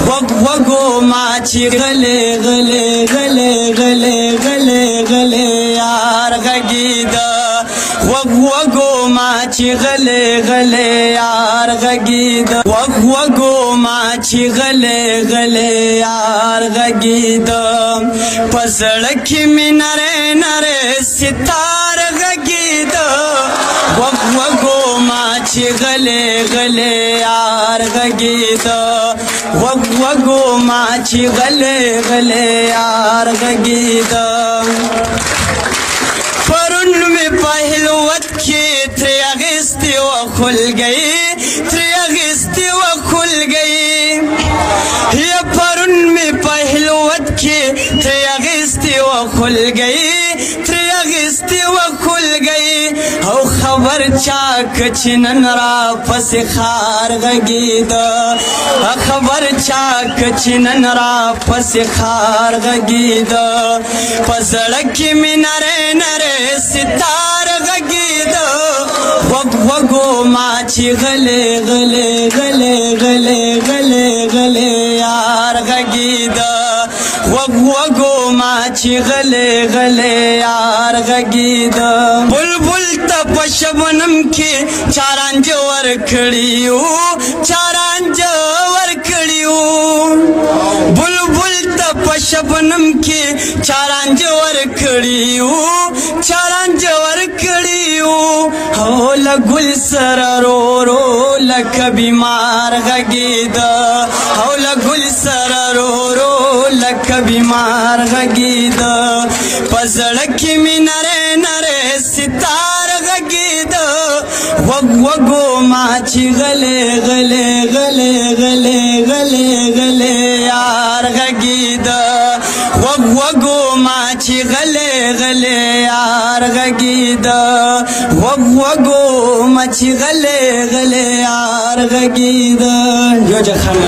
وگو ما چی غلی غلی غلی غلی غلی غلی یار غگیدا وگو ما چی غلی غلی یار غگیدا وگو ما چی غلی غلی یار غگیدا پسڑکی می نرے نرے ستار غگیدا وگو ما چی غلی غلی یار غگیدا وگو ما چی غلی غلی یار غگیدا پرون میں پہلوت کی تری اغسطی و کھل گئی تری اغسطی و کھل گئی یہ پرون میں پہلوت کی تری اغسطی و کھل گئی تری اغسطی و کھل گئی او خبر چاک چنن را پس خار غگیدا خبر چاک چنن را پس خار غگیدا پسڑکی میں نرے نرے ستار غگیدا وگو ما چی غلی غلی غلی غلی غلی غلی یار غگیدا وگو ما چی غلی غلی یار غگیدا بلبل تا پشبنم کی چارانج ورکڑیو چارانج ورکڑیو بلبل تا پشبنم کی چارانج ورکڑیو چارانج ورکڑیو ہو لگل سر رو رو لک بیمار غگیدا ہو لگل سر رو رو لک بیمار غگیدا پزڑکی می نرے نرے ستار غگیدا وگو ما چی غلی غلی غلی غلی غلی غلی یار غگیدا وگو ما چی غلی غلی یار غگیدا وگو ما چی غلی غلی یار غگیدا جو جخم